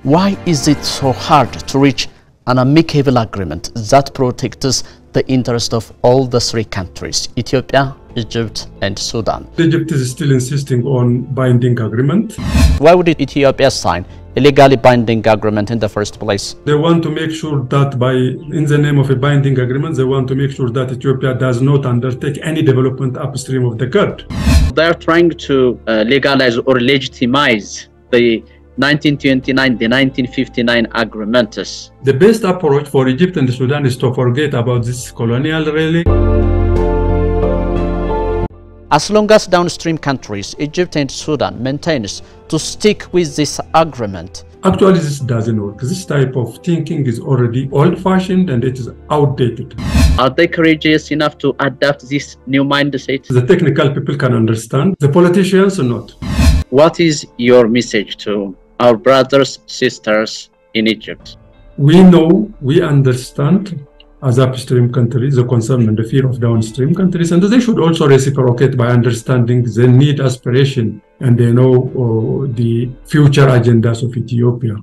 Why is it so hard to reach an amicable agreement that protects the interest of all the three countries, Ethiopia, Egypt, and Sudan? Egypt is still insisting on binding agreement. Why would Ethiopia sign a legally binding agreement in the first place? They want to make sure that in the name of a binding agreement, they want to make sure that Ethiopia does not undertake any development upstream of the GERD. They are trying to legalize or legitimize the 1929, the 1959 agreements. The best approach for Egypt and Sudan is to forget about this colonial relic. As long as downstream countries, Egypt and Sudan, maintains to stick with this agreement. Actually, this doesn't work. This type of thinking is already old-fashioned and it is outdated. Are they courageous enough to adapt this new mindset? The technical people can understand, the politicians are not. What is your message to our brothers, sisters in Egypt? We know, we understand as upstream countries the concern and the fear of downstream countries, and they should also reciprocate by understanding the need, aspiration, and they know the future agendas of Ethiopia.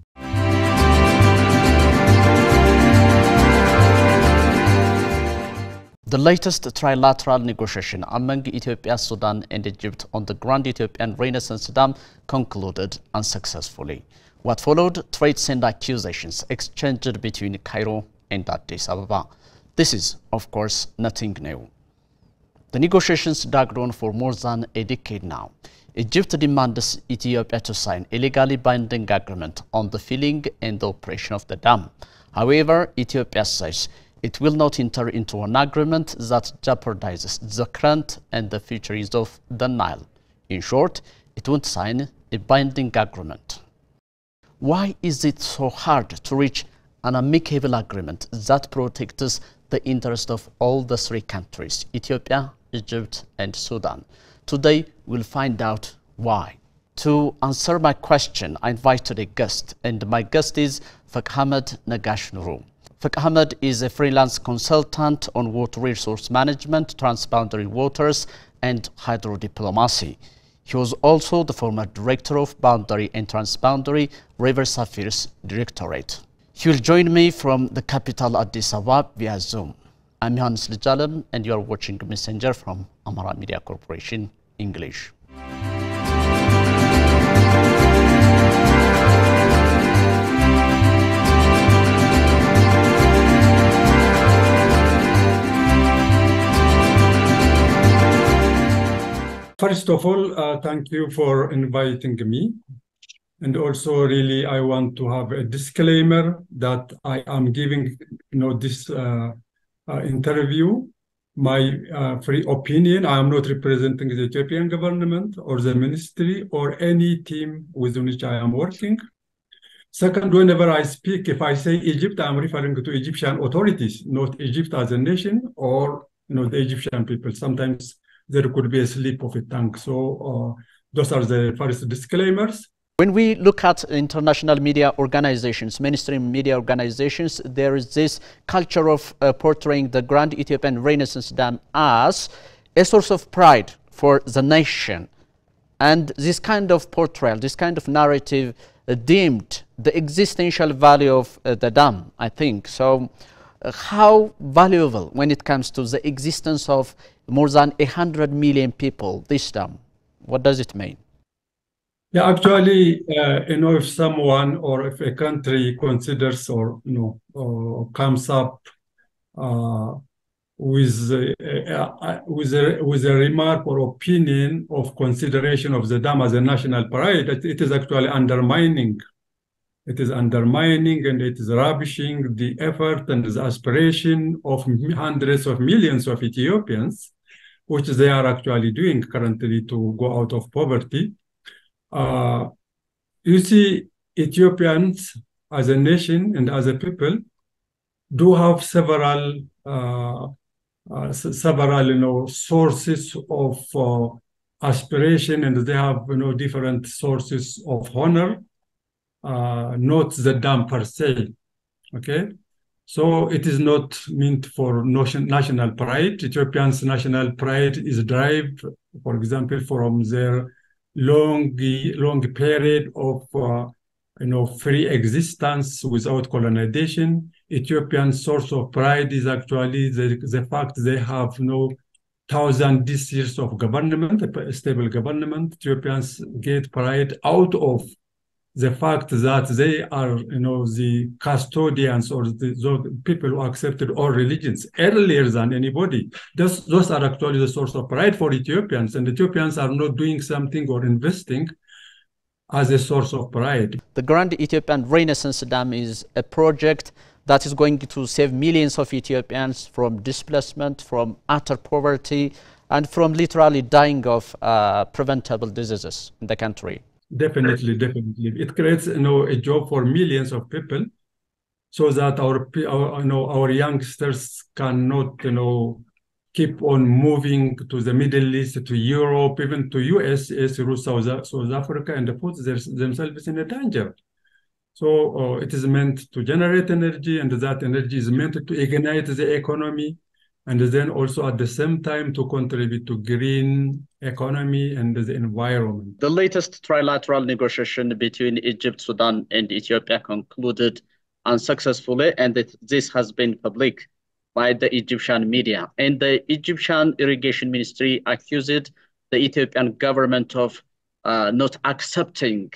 The latest trilateral negotiation among Ethiopia, Sudan, and Egypt on the Grand Ethiopian Renaissance Dam concluded unsuccessfully. What followed? Threats and accusations exchanged between Cairo and Addis Ababa. This is, of course, nothing new. The negotiations dragged on for more than a decade now. Egypt demands Ethiopia to sign a legally binding agreement on the filling and the operation of the dam. However, Ethiopia says it will not enter into an agreement that jeopardizes the current and the future use of the Nile. In short, it won't sign a binding agreement. Why is it so hard to reach an amicable agreement that protects the interest of all the three countries, Ethiopia, Egypt, and Sudan? Today, we'll find out why. To answer my question, I invited a guest, and my guest is Ahmed Nagash Nuru. Ahmed is a freelance consultant on water resource management, transboundary waters, and hydrodiplomacy. He was also the former director of Boundary and Transboundary River Affairs Directorate. He will join me from the capital Addis Ababa via Zoom. I'm Johannes Lijalem, and you are watching Messenger from Amhara Media Corporation, English. First of all, thank you for inviting me. And also, really, I want to have a disclaimer that I am giving this interview my free opinion. I am not representing the Ethiopian government or the ministry or any team with which I am working. Second, whenever I speak, if I say Egypt, I'm referring to Egyptian authorities, not Egypt as a nation or the Egyptian people. Sometimes there could be a slip of a tongue. So those are the first disclaimers. When we look at international media organizations, mainstream media organizations, there is this culture of portraying the Grand Ethiopian Renaissance Dam as a source of pride for the nation. And this kind of portrayal, this kind of narrative deemed the existential value of the dam, I think. So how valuable when it comes to the existence of more than 100 million people, this dam? What does it mean? Yeah, actually, if someone or if a country considers or comes up with a remark or opinion of consideration of the dam as a national pride, it is actually undermining. It is undermining and it is ravishing the effort and the aspiration of hundreds of millions of Ethiopians, which they are actually doing currently to go out of poverty. You see, Ethiopians as a nation and as a people do have several sources of aspiration, and they have different sources of honor, not the dam per se. Okay, so it is not meant for national pride. Ethiopians' national pride is derived, for example, from their long period of free existence without colonization. Ethiopian source of pride is actually the fact they have thousand years of government, a stable government. Ethiopians get pride out of the fact that they are, the custodians or those people who accepted all religions earlier than anybody. Those are actually the source of pride for Ethiopians, and Ethiopians are not doing something or investing as a source of pride. The Grand Ethiopian Renaissance Dam is a project that is going to save millions of Ethiopians from displacement, from utter poverty, and from literally dying of preventable diseases in the country. Definitely. It creates, a job for millions of people, so that our youngsters cannot, keep on moving to the Middle East, to Europe, even to US, through South Africa, and put themselves in a danger. So it is meant to generate energy, and that energy is meant to ignite the economy, and then also at the same time to contribute to green economy and the environment. The latest trilateral negotiation between Egypt, Sudan, and Ethiopia concluded unsuccessfully, and this has been public by the Egyptian media. And the Egyptian Irrigation Ministry accused the Ethiopian government of not accepting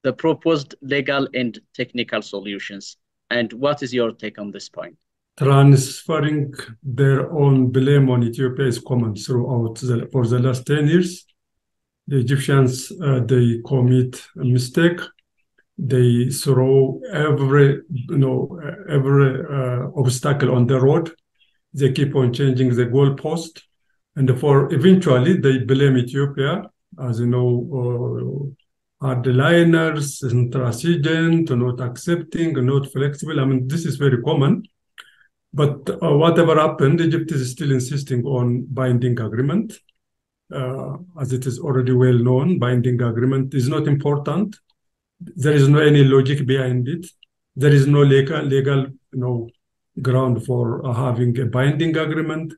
the proposed legal and technical solutions. And what is your take on this point? Transferring their own blame on Ethiopia is common throughout for the last 10 years. The Egyptians, they commit a mistake. They throw every obstacle on the road. They keep on changing the goalpost, and eventually they blame Ethiopia as hardliners, intransigent, not accepting, not flexible. I mean, this is very common. But whatever happened, Egypt is still insisting on binding agreement. As it is already well known, binding agreement is not important. There is no any logic behind it. There is no legal ground for having a binding agreement,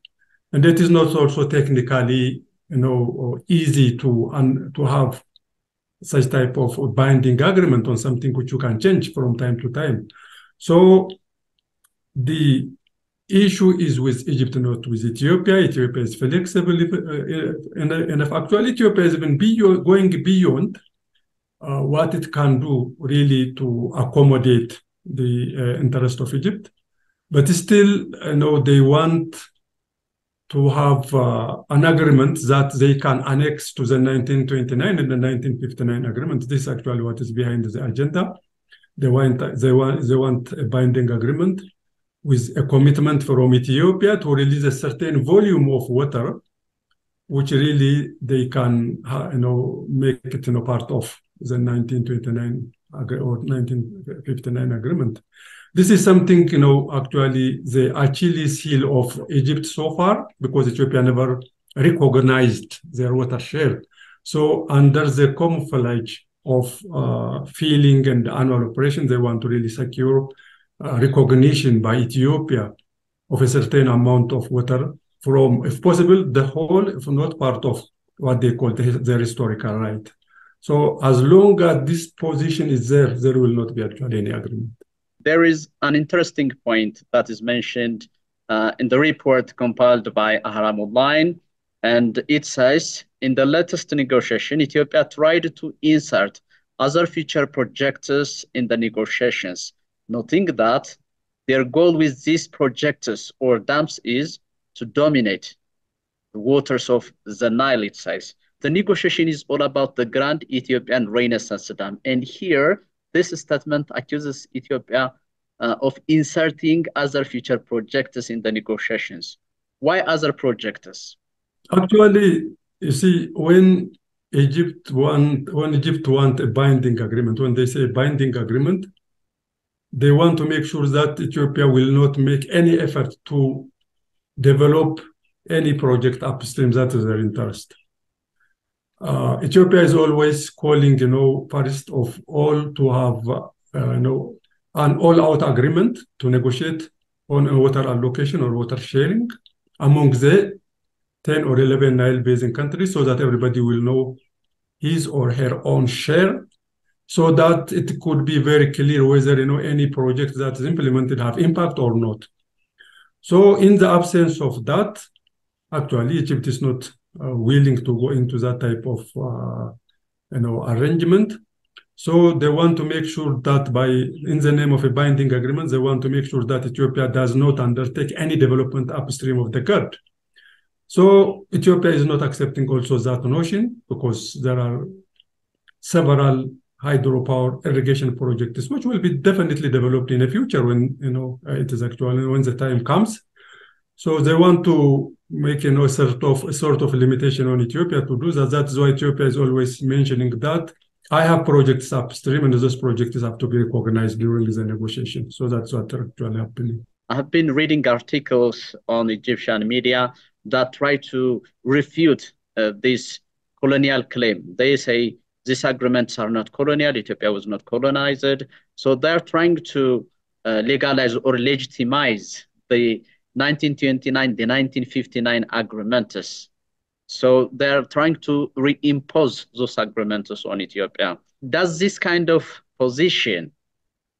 and it is not also technically easy to have such type of binding agreement on something which you can change from time to time. So the issue is with Egypt, not with Ethiopia. Ethiopia is flexible, and actually Ethiopia is even going beyond what it can do really to accommodate the interest of Egypt. But still, they want to have an agreement that they can annex to the 1929 and the 1959 agreement. This is actually what is behind the agenda. They want a binding agreement with a commitment from Ethiopia to release a certain volume of water, which really they can make it part of the 1929 or 1959 agreement. This is something, actually the Achilles heel of Egypt so far, because Ethiopia never recognized their water share. So under the camouflage of feeling and annual operation, they want to really secure recognition by Ethiopia of a certain amount of water from, if possible, the whole, if not part of what they call their historical right. So as long as this position is there, there will not be actually any agreement. There is an interesting point that is mentioned in the report compiled by Amhara Online, and it says, in the latest negotiation, Ethiopia tried to insert other future projects in the negotiations, noting that their goal with these projects or dams is to dominate the waters of the Nile, it says. The negotiation is all about the Grand Ethiopian Renaissance Dam, and here, this statement accuses Ethiopia of inserting other future projects in the negotiations. Why other projects? Actually, you see, when Egypt want a binding agreement, when they say binding agreement, they want to make sure that Ethiopia will not make any effort to develop any project upstream that is their interest. Ethiopia is always calling, first of all, to have, an all-out agreement to negotiate on a water allocation or water sharing among the 10 or 11 Nile basin countries, so that everybody will know his or her own share. so that it could be very clear whether any project that is implemented have impact or not. So in the absence of that, actually Egypt is not willing to go into that type of arrangement. So they want to make sure that in the name of a binding agreement, they want to make sure that Ethiopia does not undertake any development upstream of the GERD. So Ethiopia is not accepting also that notion, because there are several hydropower irrigation projects which will be definitely developed in the future when it is actually when the time comes. So they want to make sort of limitation on Ethiopia to do that. That's why Ethiopia is always mentioning that I have projects upstream, and those projects have to be recognized during the negotiation. So that's what actually happening. I have been reading articles on Egyptian media that try to refute this colonial claim. They say these agreements are not colonial, Ethiopia was not colonized. So they're trying to legalize or legitimize the 1929, the 1959 agreements. So they're trying to reimpose those agreements on Ethiopia. Does this kind of position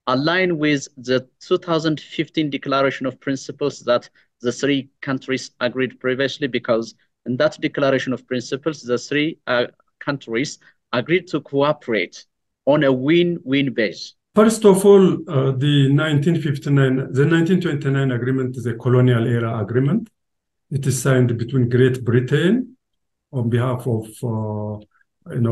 align with the 2015 Declaration of Principles that the three countries agreed previously? Because in that Declaration of Principles, the three countries agreed to cooperate on a win-win base. First of all, the 1929 agreement is a colonial era agreement. It is signed between Great Britain on behalf of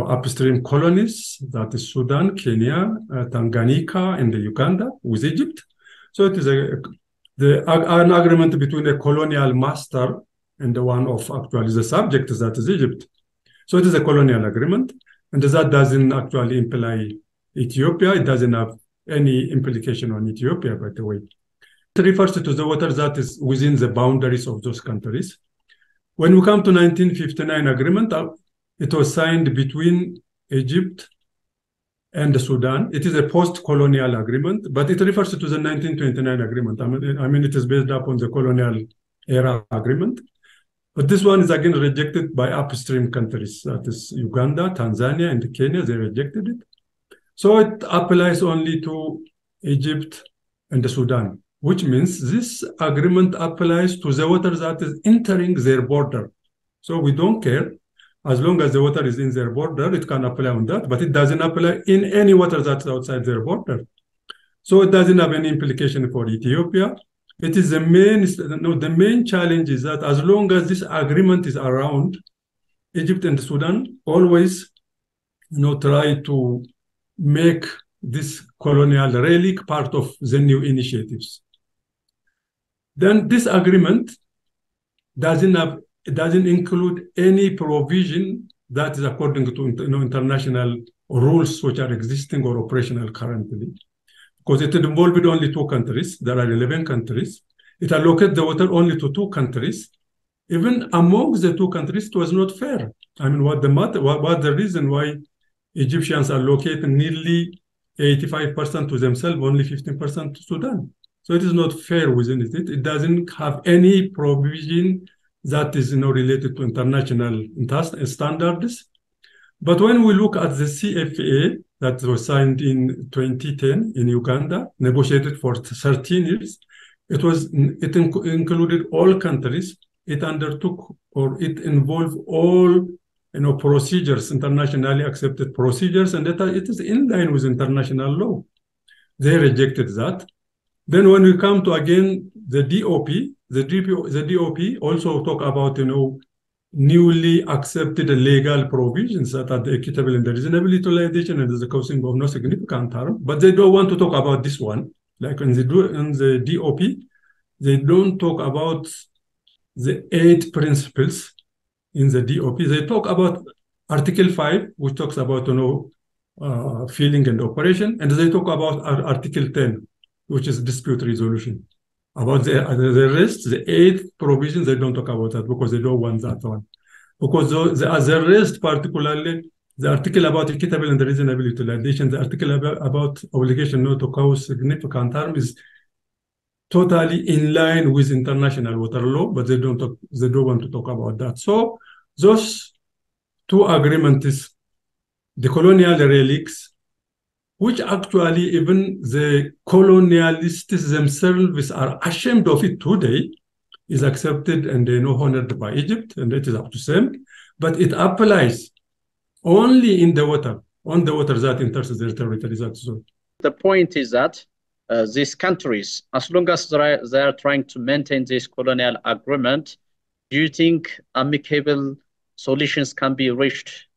upstream colonies, that is Sudan, Kenya, Tanganyika, and Uganda, with Egypt. So it is an agreement between a colonial master and the one of actually the subject, that is Egypt. So it is a colonial agreement, and that doesn't actually imply Ethiopia. It doesn't have any implication on Ethiopia, by the way. It refers to the water that is within the boundaries of those countries. When we come to 1959 agreement, it was signed between Egypt and Sudan. It is a post-colonial agreement, but it refers to the 1929 agreement. I mean, it is based upon the colonial era agreement. But this one is again rejected by upstream countries. That is Uganda, Tanzania, and Kenya. They rejected it. So it applies only to Egypt and Sudan, which means this agreement applies to the water that is entering their border. So we don't care. As long as the water is in their border, it can apply on that, but it doesn't apply in any water that's outside their border. So it doesn't have any implication for Ethiopia. It is the main challenge is that as long as this agreement is around, Egypt and Sudan always try to make this colonial relic part of the new initiatives. Then this agreement doesn't include any provision that is according to international rules which are existing or operational currently. Because it involved only two countries. There are 11 countries. It allocated the water only to two countries. Even among the two countries, it was not fair. I mean, what the reason why Egyptians allocate nearly 85% to themselves, only 15% to Sudan? So it is not fair within it. It doesn't have any provision that is related to international standards. But when we look at the CFA that was signed in 2010 in Uganda, negotiated for 13 years, it included all countries. It undertook, or it involved all procedures, internationally accepted procedures, and that it is in line with international law. They rejected that. Then when we come to again the DOP, the DOP also talk about newly accepted legal provisions that are the equitable and the reasonable utilization and the causing of no significant harm. But they don't want to talk about this one. Like in the DOP, they don't talk about the 8 principles in the DOP. They talk about Article 5, which talks about filling and operation, and they talk about Article 10, which is dispute resolution. About the rest, the 8 provisions, they don't talk about that because they don't want that one. Because the rest, particularly the article about equitable and reasonable utilization, the article about obligation not to cause significant harm is totally in line with international water law, but they don't want to talk about that. So those two agreements, the colonial relics which actually even the colonialists themselves are ashamed of it today, is accepted and honored by Egypt, and it is up to them. But it applies only in the water, on the water that enters their territory. So the point is that these countries, as long as they are trying to maintain this colonial agreement, do you think amicable solutions can be reached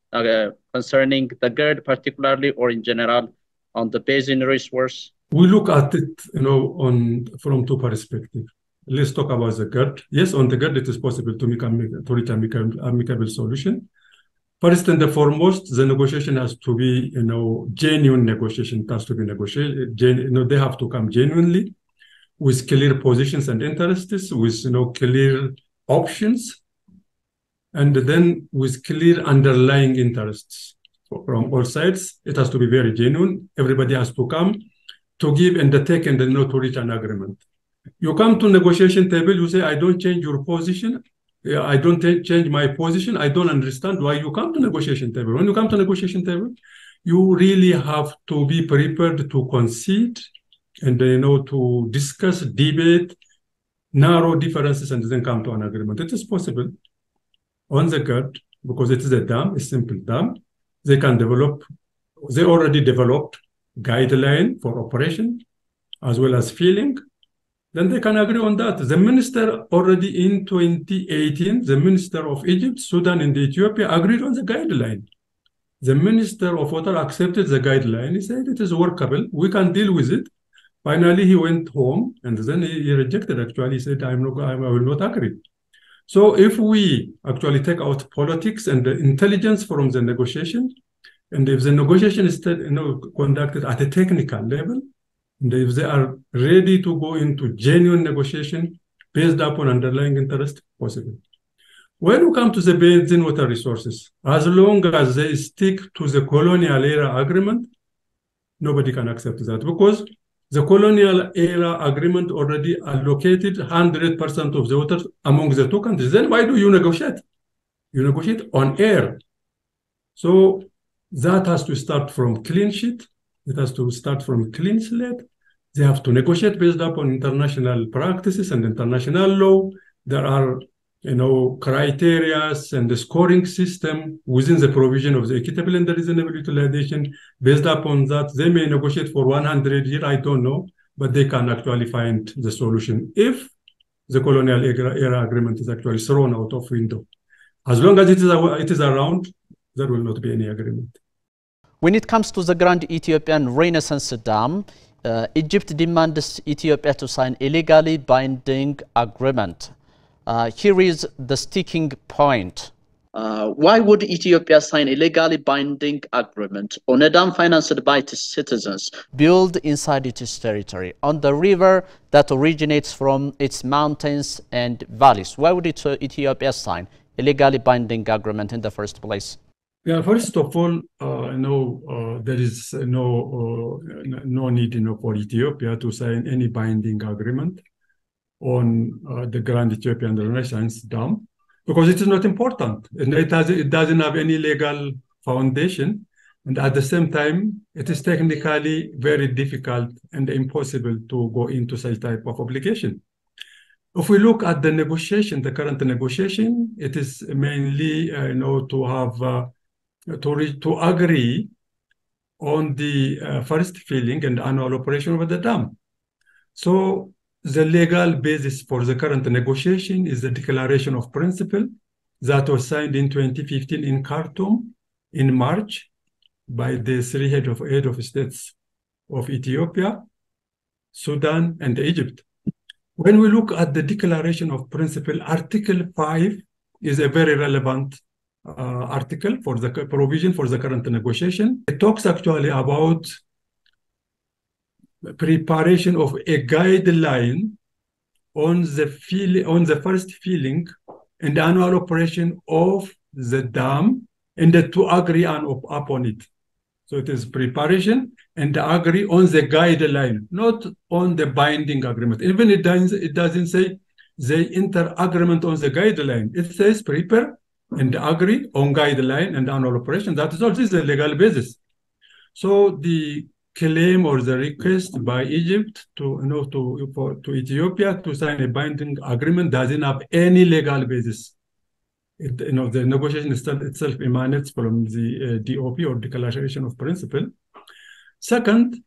concerning the GERD particularly, or in general on the basin resource? We look at it, from two perspectives. Let's talk about the GERD. Yes, on the GERD, it is possible to reach amicable solution. First and foremost, the negotiation has to be, genuine negotiation. It has to be negotiated. They have to come genuinely with clear positions and interests, with clear options, and then with clear underlying interests from all sides. It has to be very genuine. Everybody has to come to give and take and then to reach an agreement. You come to negotiation table, you say, I don't change your position. I don't change my position. I don't understand why you come to negotiation table. When you come to negotiation table, you really have to be prepared to concede and to discuss, debate, narrow differences, and then come to an agreement. It is possible on the GERD because it is a dam, a simple dam. They already developed guideline for operation as well as filling. Then they can agree on that. The minister already in 2018, the minister of Egypt, Sudan, and Ethiopia agreed on the guideline. The minister of water accepted the guideline. He said it is workable. We can deal with it. Finally, he went home and then he rejected. Actually, he said, I will not agree. So if we actually take out politics and the intelligence from the negotiation, and if the negotiation is conducted at a technical level, and if they are ready to go into genuine negotiation based upon underlying interest, possible. When we come to the basin water resources, as long as they stick to the colonial era agreement, nobody can accept that because the colonial era agreement already allocated 100% of the water among the two countries. Then why do you negotiate? You negotiate on air. So that has to start from clean sheet. It has to start from clean slate. They have to negotiate based upon international practices and international law. There are, criteria and the scoring system within the provision of the equitable and the reasonable utilization. Based upon that, they may negotiate for 100 years, I don't know, but they can actually find the solution if the colonial era agreement is actually thrown out of window. As long as it is around, there will not be any agreement. When it comes to the Grand Ethiopian Renaissance Dam, Egypt demands Ethiopia to sign a legally binding agreement. Here is the sticking point. Why would Ethiopia sign a legally binding agreement on a dam financed by its citizens, built inside its territory, on the river that originates from its mountains and valleys? Why would Ethiopia sign a legally binding agreement in the first place? Yeah, first of all, there is no need, for Ethiopia to sign any binding agreement on the Grand Ethiopian Renaissance Dam because it is not important and it doesn't have any legal foundation, and at the same time, it is technically very difficult and impossible to go into such type of obligation. If we look at the negotiation, the current negotiation, it is mainly, to have to agree on the first filling and annual operation of the dam. So the legal basis for the current negotiation is the Declaration of Principle that was signed in 2015 in Khartoum in March by the three head of states of Ethiopia, Sudan, and Egypt. When we look at the Declaration of Principle, Article 5 is a very relevant article for the provision for the current negotiation. It talks actually about preparation of a guideline on the first filling and annual operation of the dam, and to agree upon it. So it is preparation and agree on the guideline, not on the binding agreement. Even it doesn't say they enter agreement on the guideline. It says prepare and agree on guideline and annual operation. That is also the legal basis. So the claim or the request by Egypt to Ethiopia to sign a binding agreement doesn't have any legal basis. The negotiation itself emanates from the DOP or Declaration of Principle. Second,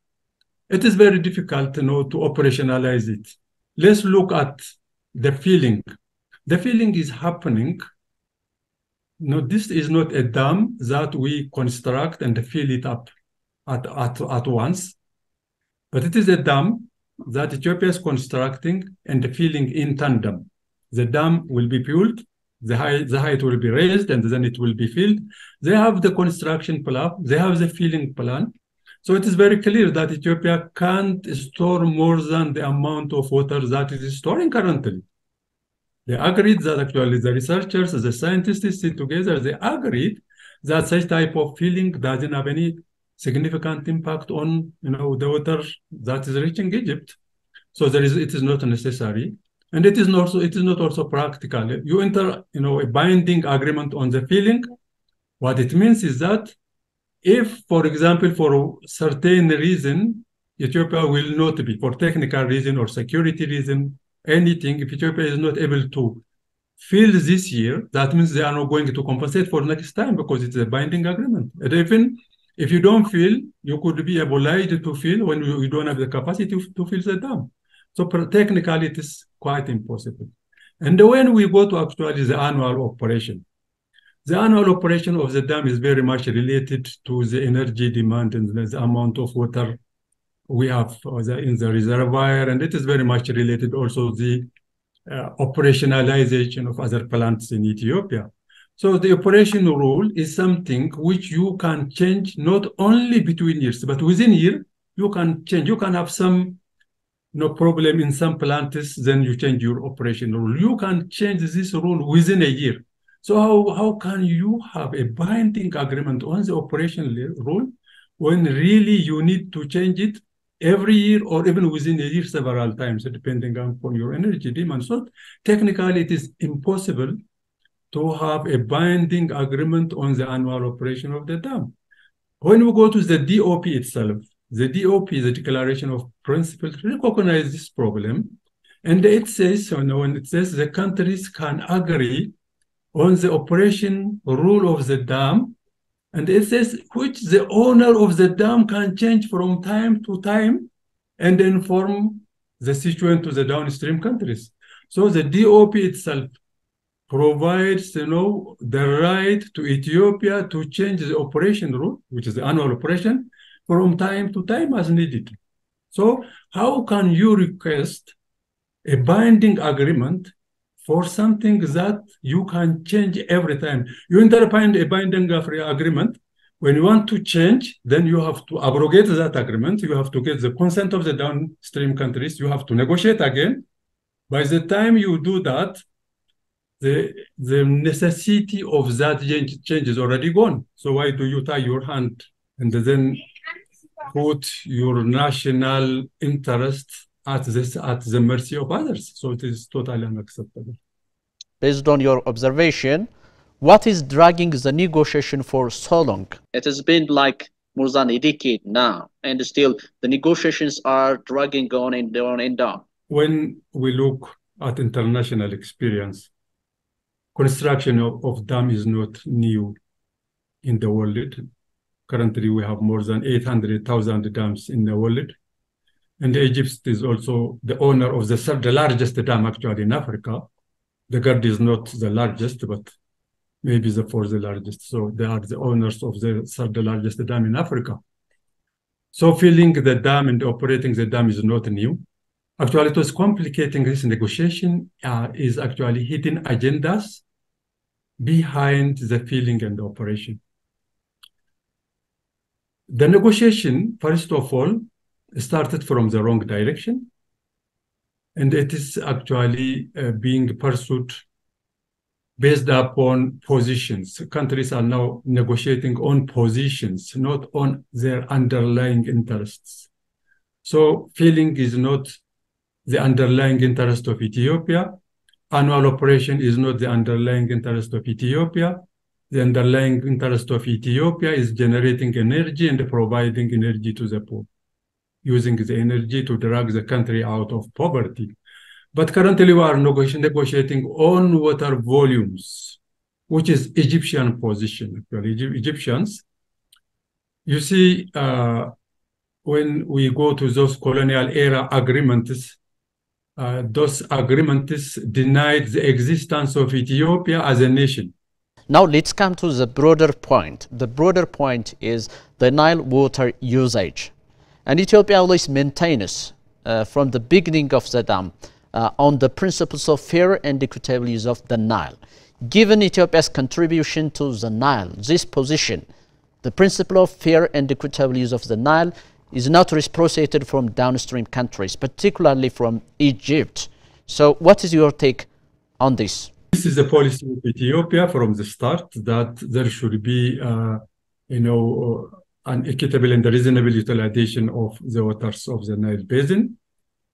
it is very difficult to operationalize it. Let's look at the feeling. The feeling is happening. No, this is not a dam that we construct and fill it up at once, but it is a dam that Ethiopia is constructing and filling in tandem. The dam will be built, the height will be raised, and then it will be filled. They have the construction plan, they have the filling plan. So it is very clear that Ethiopia can't store more than the amount of water that it is storing currently. They agreed that actually the researchers, the scientists sit together, they agreed that such type of filling doesn't have any significant impact on the water that is reaching Egypt. So it is not necessary. And it is not also practical. You enter a binding agreement on the filling. What it means is that if, for example, for certain reason, Ethiopia will not be, for technical reason or security reason, anything, if Ethiopia is not able to fill this year, that means they are not going to compensate for next time because it's a binding agreement. And even if you don't fill, you could be obliged to fill when you don't have the capacity to fill the dam. So technically, it is quite impossible. And when we go to actually the annual operation, the annual operation of the dam is very much related to the energy demand and the amount of water we have in the reservoir, and it is very much related also to the operationalization of other plants in Ethiopia. So the operation rule is something which you can change not only between years, but within year, you can change. You can have some problem in some plants, then you change your operation rule. You can change this rule within a year. So how can you have a binding agreement on the operation rule when really you need to change it every year or even within a year several times, depending upon your energy demand? So technically, it is impossible to have a binding agreement on the annual operation of the dam. When we go to the DOP itself, the DOP, the Declaration of Principles, recognizes this problem. And it says, when it says the countries can agree on the operation rule of the dam, and it says which the owner of the dam can change from time to time and inform the situation to the downstream countries. So the DOP itself provides, the right to Ethiopia to change the operation rule, which is the annual operation, from time to time as needed. So how can you request a binding agreement for something that you can change every time? You enter a binding agreement. When you want to change, then you have to abrogate that agreement. You have to get the consent of the downstream countries. You have to negotiate again. By the time you do that, the necessity of that change is already gone. So why do you tie your hand and then put your national interest at the mercy of others? So it is totally unacceptable. Based on your observation, what is dragging the negotiation for so long? It has been like more than a decade now, and still the negotiations are dragging on and on and on. When we look at international experience, construction of dam is not new in the world. Currently, we have more than 800,000 dams in the world. And Egypt is also the owner of the third largest dam actually in Africa. The GERD is not the largest, but maybe the fourth largest. So they are the owners of the third largest dam in Africa. So filling the dam and operating the dam is not new. Actually, it was complicating this negotiation is actually hidden agendas behind the filling and the operation. The negotiation, first of all, started from the wrong direction, and it is actually being pursued based upon positions. Countries are now negotiating on positions, not on their underlying interests. So filling is not the underlying interest of Ethiopia. Annual operation is not the underlying interest of Ethiopia. The underlying interest of Ethiopia is generating energy and providing energy to the poor. using the energy to drag the country out of poverty. But currently we are negotiating on water volumes, which is Egyptian position. Egyptians, you see, when we go to those colonial era agreements, those agreements denied the existence of Ethiopia as a nation. Now let's come to the broader point. The broader point is the Nile water usage. And Ethiopia always maintains from the beginning of the dam on the principles of fair and equitable use of the Nile. Given Ethiopia's contribution to the Nile, this position, the principle of fair and equitable use of the Nile, is not reciprocated from downstream countries, particularly from Egypt. So what is your take on this? This is the policy of Ethiopia from the start, that there should be, an equitable and reasonable utilization of the waters of the Nile Basin.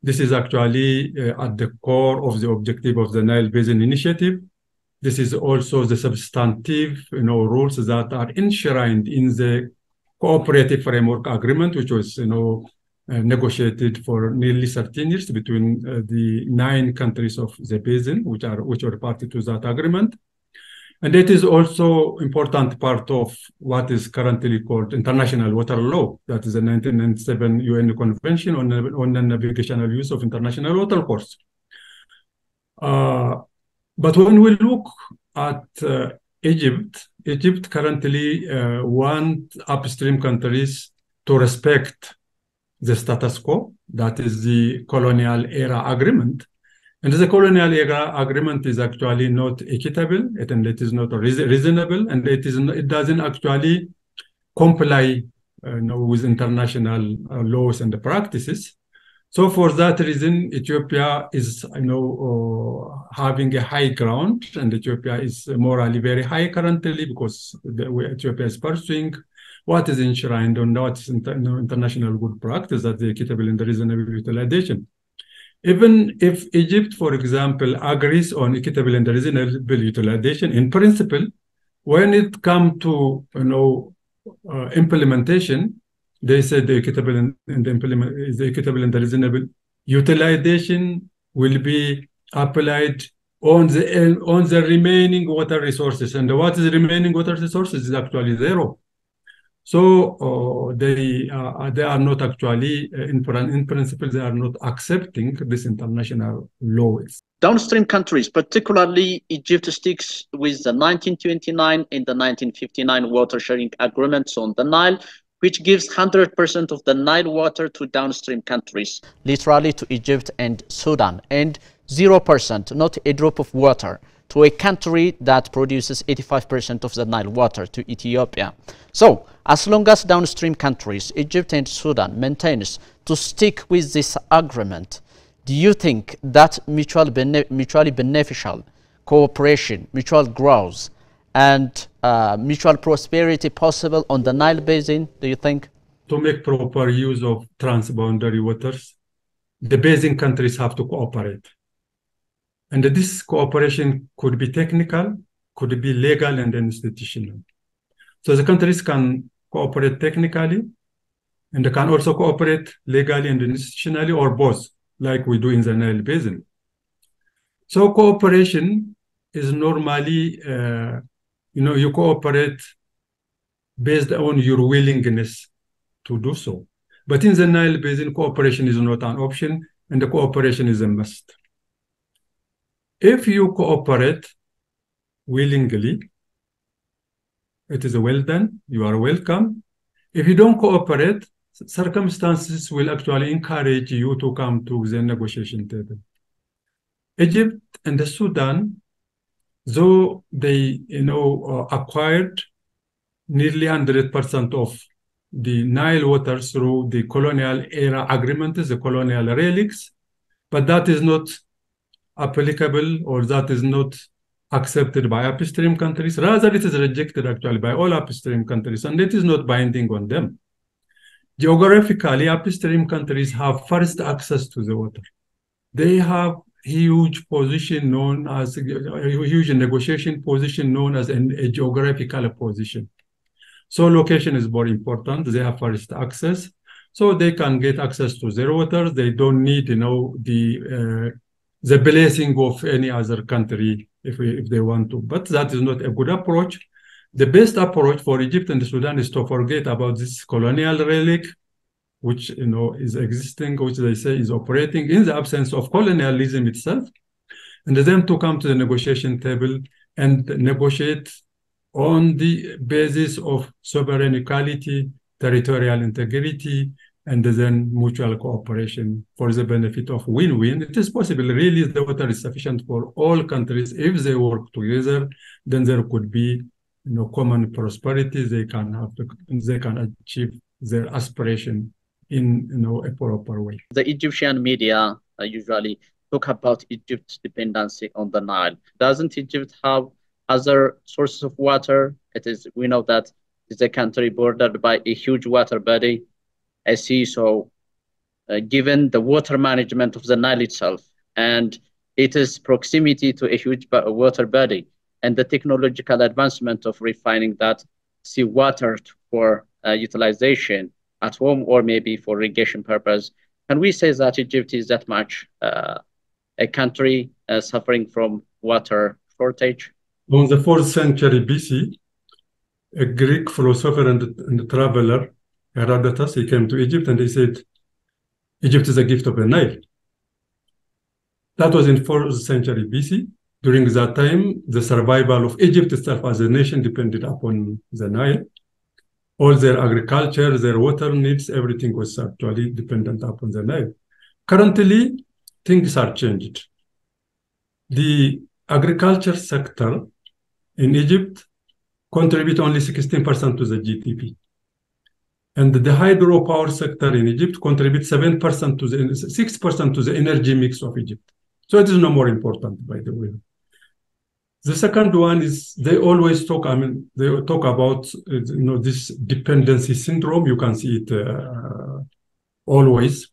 This is actually at the core of the objective of the Nile Basin Initiative. This is also the substantive, rules that are enshrined in the cooperative framework agreement, which was, negotiated for nearly 13 years between the 9 countries of the basin, which were party to that agreement. And it is also important part of what is currently called international water law. That is the 1997 UN Convention on the navigational use of international water courses. But when we look at Egypt currently wants upstream countries to respect the status quo, that is the colonial era agreement. And the colonial era agreement is actually not equitable, and it is not reasonable, and it doesn't actually comply with international laws and practices. So for that reason, Ethiopia is having a high ground, and Ethiopia is morally very high currently, because Ethiopia is pursuing what is enshrined on what is international good practice, that the equitable and the reasonable utilization. Even if Egypt, for example, agrees on equitable and reasonable utilization in principle, when it comes to implementation, they said the equitable and the reasonable utilization will be applied on the remaining water resources, and what is remaining water resources is actually zero. So they are not actually, in principle, they are not accepting this international laws. Downstream countries, particularly Egypt, sticks with the 1929 and the 1959 water sharing agreements on the Nile, which gives 100% of the Nile water to downstream countries, literally to Egypt and Sudan, and 0%, not a drop of water, to a country that produces 85% of the Nile water, to Ethiopia. So, as long as downstream countries, Egypt and Sudan, maintains to stick with this agreement, do you think that mutually beneficial cooperation, mutual growth, and mutual prosperity possible on the Nile Basin, do you think? To make proper use of transboundary waters, the basin countries have to cooperate. And this cooperation could be technical, could be legal and institutional. So the countries can cooperate technically, and they can also cooperate legally and institutionally, or both, like we do in the Nile Basin. So cooperation is normally, you cooperate based on your willingness to do so. But in the Nile Basin, cooperation is not an option, and the cooperation is a must. If you cooperate willingly, it is well done, you are welcome. If you don't cooperate, circumstances will actually encourage you to come to the negotiation table. Egypt and the Sudan, though they acquired nearly 100% of the Nile water through the colonial era agreements, the colonial relics, but that is not applicable, or that is not accepted by upstream countries. Rather, it is rejected actually by all upstream countries, and it is not binding on them. Geographically, upstream countries have first access to the water. They have huge position known as a huge negotiation position known as a geographical position. So location is more important. They have first access. so they can get access to their water. They don't need, the blessing of any other country if they want to. But that is not a good approach. The best approach for Egypt and Sudan is to forget about this colonial relic, which is existing, which they say is operating in the absence of colonialism itself, and then to come to the negotiation table and negotiate on the basis of sovereign equality, territorial integrity, and then mutual cooperation for the benefit of win-win. It is possible, really, the water is sufficient for all countries. If they work together, then there could be common prosperity. They can achieve their aspiration in a proper way. The Egyptian media usually talk about Egypt's dependency on the Nile. Doesn't Egypt have other sources of water? We know that it's a country bordered by a huge water body, a sea. So given the water management of the Nile itself and its proximity to a huge water body and the technological advancement of refining that sea water for utilization at home or maybe for irrigation purpose, can we say that Egypt is that much a country suffering from water shortage? In the 4th century BC, a Greek philosopher and traveler, Herodotus, he came to Egypt and he said, Egypt is a gift of the Nile. That was in 4th century BC. During that time, the survival of Egypt itself as a nation depended upon the Nile. All their agriculture, their water needs, everything was actually dependent upon the Nile. Currently, things are changed. The agriculture sector in Egypt contributes only 16% to the GDP. And the hydropower sector in Egypt contributes 6% to the energy mix of Egypt. So it is no more important, by the way. The second one is they always talk, they talk about, this dependency syndrome. You can see it always.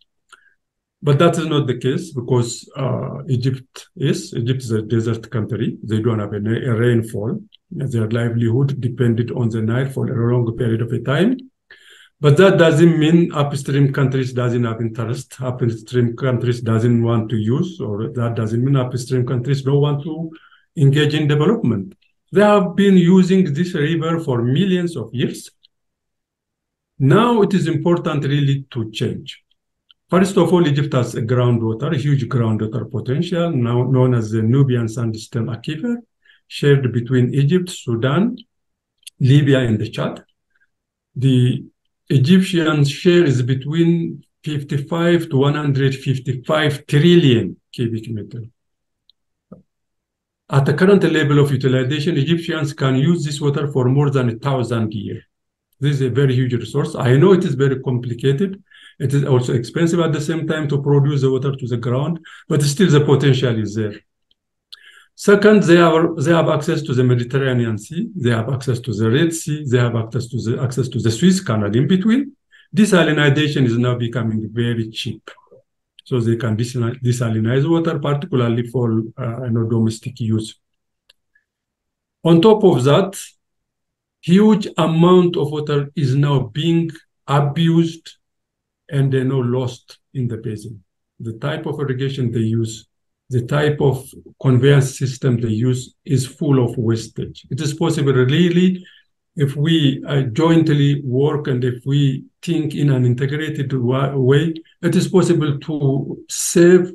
But that is not the case because Egypt is a desert country. They don't have a rainfall. Their livelihood depended on the Nile for a long period of time. But that doesn't mean upstream countries doesn't have interest. Upstream countries doesn't want to use, or that doesn't mean upstream countries don't want to engage in development. They have been using this river for millions of years. Now it is important really to change. First of all, Egypt has a groundwater, a huge groundwater potential, now known as the Nubian Sandstone Aquifer, shared between Egypt, Sudan, Libya, and the Chad. The Egyptian share is between 55 to 155 trillion cubic meters. At the current level of utilization, Egyptians can use this water for more than 1,000 years. This is a very huge resource. I know it is very complicated. It is also expensive at the same time to produce the water to the ground, but still the potential is there. Second, they have access to the Mediterranean Sea. They have access to the Red Sea. They have access to the Suez Canal in between. Desalination is now becoming very cheap. So they can desalinize water, particularly for domestic use. On top of that, huge amount of water is now being abused and lost in the basin. The type of irrigation they use, the type of conveyance system they use is full of wastage. It is possible really, if we jointly work and if we think in an integrated way, it is possible to save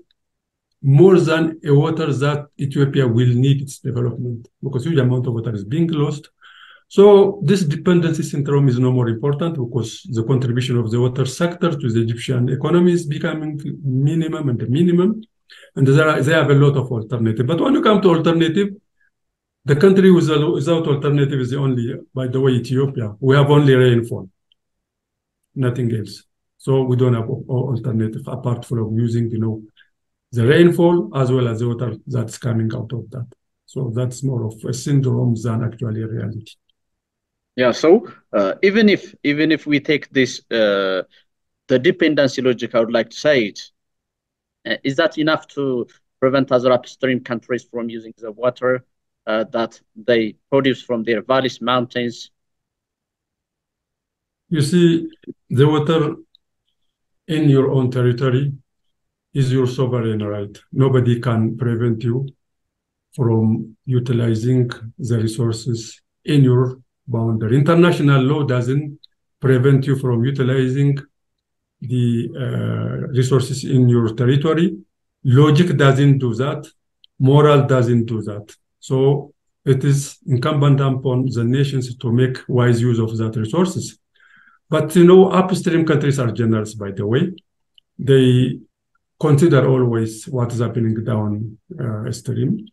more than a water that Ethiopia will need its development, because huge amount of water is being lost. So this dependency syndrome is no more important because the contribution of the water sector to the Egyptian economy is becoming minimum. And they have a lot of alternative. But when you come to alternative, the country without alternative is only, by the way, Ethiopia. We have only rainfall, nothing else. So we don't have alternative apart from using, the rainfall as well as the water that's coming out of that. So that's more of a syndrome than actually a reality. Yeah. So even if we take this the dependency logic, I would like to say it. Is that enough to prevent other upstream countries from using the water that they produce from their valleys, mountains? You see, the water in your own territory is your sovereign right. Nobody can prevent you from utilizing the resources in your boundary. International law doesn't prevent you from utilizing the resources in your territory. Logic doesn't do that. Moral doesn't do that. So it is incumbent upon the nations to make wise use of that resources. But upstream countries are generous, by the way. They consider always what is happening downstream.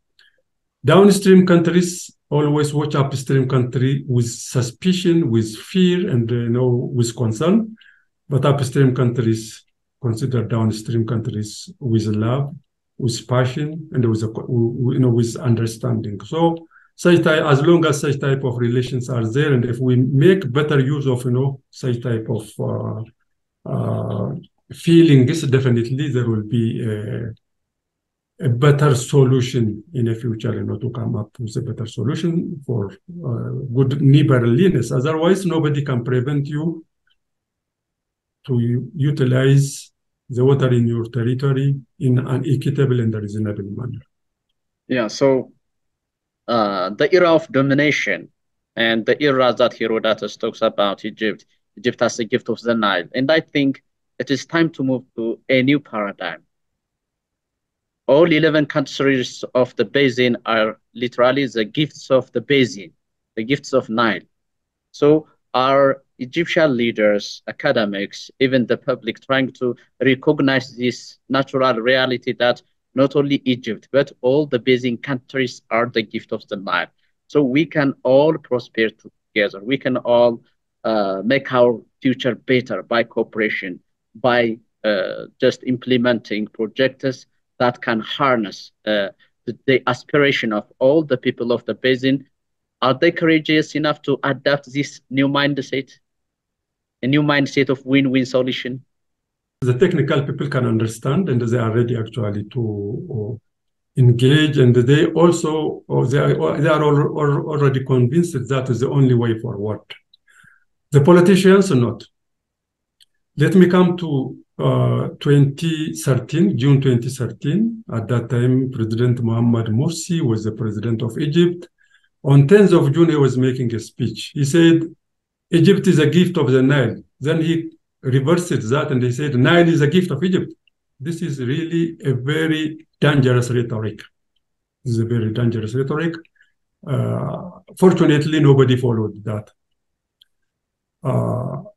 Downstream countries always watch upstream country with suspicion, with fear, and with concern. But upstream countries consider downstream countries with love, with passion, and with understanding. So as long as such type of relations are there, and if we make better use of such type of feelings, definitely there will be a better solution in the future, to come up with a better solution for good neighborliness. Otherwise, nobody can prevent you to utilize the water in your territory in an equitable and reasonable manner. Yeah, so the era of domination and the era that Herodotus talks about Egypt as a gift of the Nile. And I think it is time to move to a new paradigm. All 11 countries of the basin are literally the gifts of the basin, the gifts of Nile. So are Egyptian leaders, academics, even the public trying to recognize this natural reality that not only Egypt, but all the basin countries are the gift of the Nile. So we can all prosper together. We can all make our future better by cooperation, by just implementing projects that can harness the aspiration of all the people of the basin. Are they courageous enough to adapt this new mindset, a new mindset of win-win solution? The technical people can understand, and they are ready actually to engage, and they also they are already convinced that that is the only way forward. The politicians are not. Let me come to 2013, June 2013. At that time, President Mohamed Morsi was the president of Egypt. On 10th of June, he was making a speech. He said, Egypt is a gift of the Nile. Then he reversed that and he said, Nile is a gift of Egypt. This is really a very dangerous rhetoric. This is a very dangerous rhetoric. Fortunately, nobody followed that.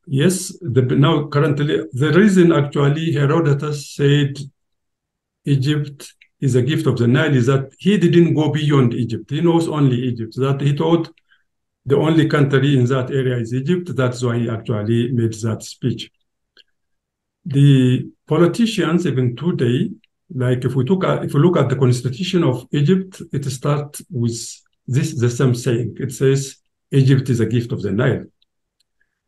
Yes, now currently, the reason actually Herodotus said Egypt is a gift of the Nile is that he didn't go beyond Egypt. He knows only Egypt. That he thought the only country in that area is Egypt. That's why he actually made that speech. The politicians, even today, like if we look at the constitution of Egypt, it starts with the same saying. It says Egypt is a gift of the Nile.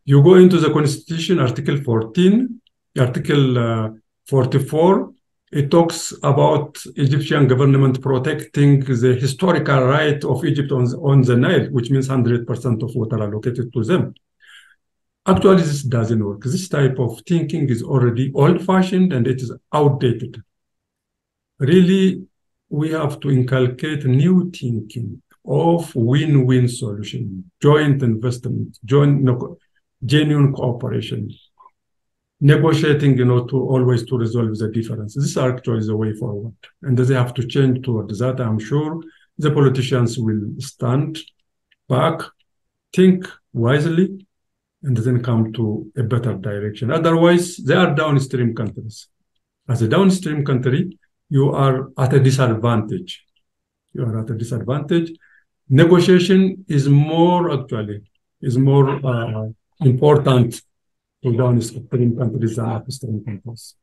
You go into the constitution, Article 14, Article 44, it talks about Egyptian government protecting the historical right of Egypt on the Nile, which means 100% of water allocated to them. Actually, this doesn't work. This type of thinking is already old-fashioned and it is outdated. Really, we have to inculcate new thinking of win-win solution, joint investment, genuine cooperation, negotiating, to always to resolve the differences. This is actually the way forward. And they have to change towards that. I'm sure the politicians will stand back, think wisely, and then come to a better direction. Otherwise, they are downstream countries. As a downstream country, you are at a disadvantage. You are at a disadvantage. Negotiation is more important to downstream countries than upstream countries.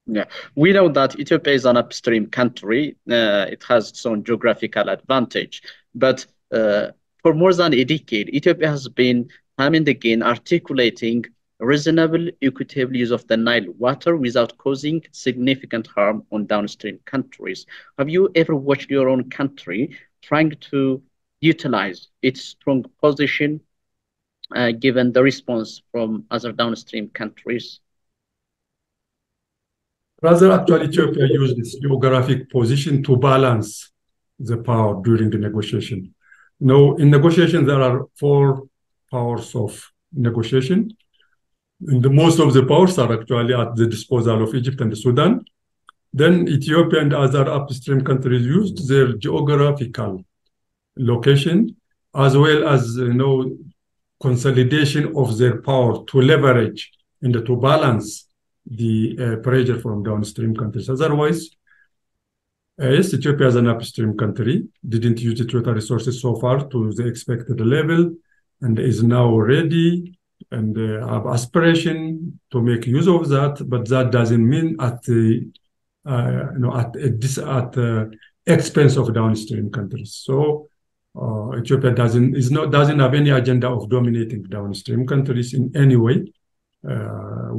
Yeah, we know that Ethiopia is an upstream country. It has its own geographical advantage. But for more than a decade, Ethiopia has been time and again articulating reasonable, equitable use of the Nile water without causing significant harm on downstream countries. Have you ever watched your own country trying to utilize its strong position given the response from other downstream countries? Rather, actually, Ethiopia used its geographic position to balance the power during the negotiation. Now, in negotiation, there are four powers of negotiation. And most of the powers are actually at the disposal of Egypt and Sudan. Then Ethiopia and other upstream countries used their geographical location as well as consolidation of their power to leverage and to balance the pressure from downstream countries. Otherwise, yes, Ethiopia as an upstream country didn't use its water resources so far to the expected level and is now ready and have aspiration to make use of that, but that doesn't mean at the expense of downstream countries. So Ethiopia doesn't have any agenda of dominating downstream countries in any way.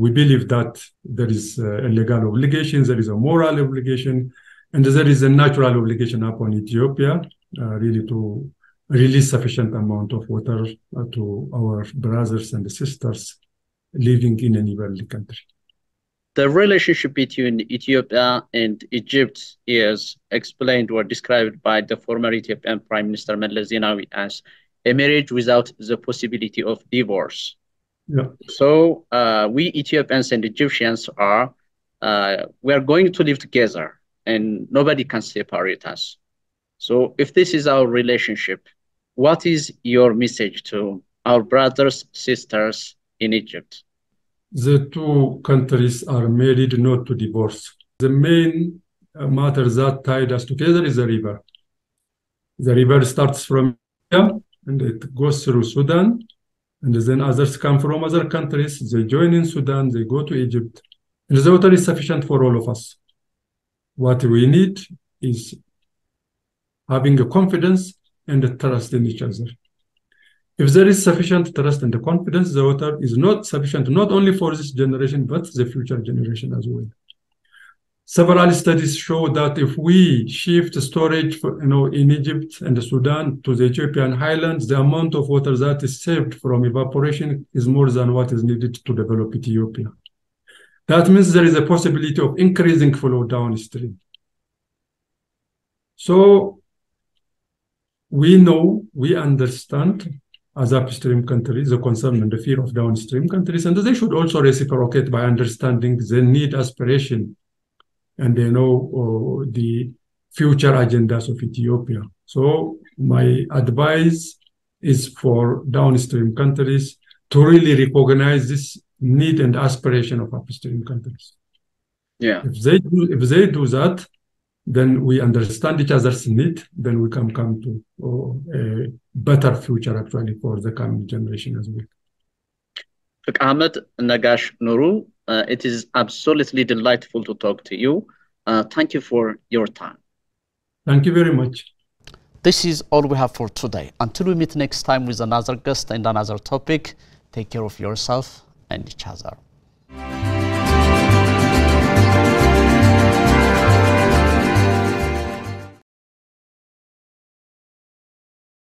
We believe that there is a legal obligation, there is a moral obligation, and there is a natural obligation upon Ethiopia really to release sufficient amount of water to our brothers and sisters living in a neighboring country. The relationship between Ethiopia and Egypt is explained or described by the former Ethiopian Prime Minister Meles Zenawi as a marriage without the possibility of divorce. Yeah. So we Ethiopians and Egyptians we are going to live together and nobody can separate us. So if this is our relationship, what is your message to our brothers, sisters in Egypt? The two countries are married, not to divorce. The main matter that tied us together is the river. The river starts from Ethiopia and it goes through Sudan, and then others come from other countries. They join in Sudan, they go to Egypt, and the water is sufficient for all of us. What we need is having a confidence and a trust in each other. If there is sufficient trust and confidence, the water is not sufficient, not only for this generation, but the future generation as well. Several studies show that if we shift storage in Egypt and Sudan to the Ethiopian highlands, the amount of water that is saved from evaporation is more than what is needed to develop Ethiopia. That means there is a possibility of increasing flow downstream. So we know, we understand as upstream countries the concern and the fear of downstream countries, and they should also reciprocate by understanding the need, aspiration, and the future agendas of Ethiopia. So my advice is for downstream countries to really recognize this need and aspiration of upstream countries. Yeah. If they do that, then we understand each other's need, then we can come to a better future actually for the coming generation as well. Ahmed Nagash Nuru, it is absolutely delightful to talk to you. Thank you for your time. Thank you very much. This is all we have for today. Until we meet next time with another guest and another topic, take care of yourself and each other.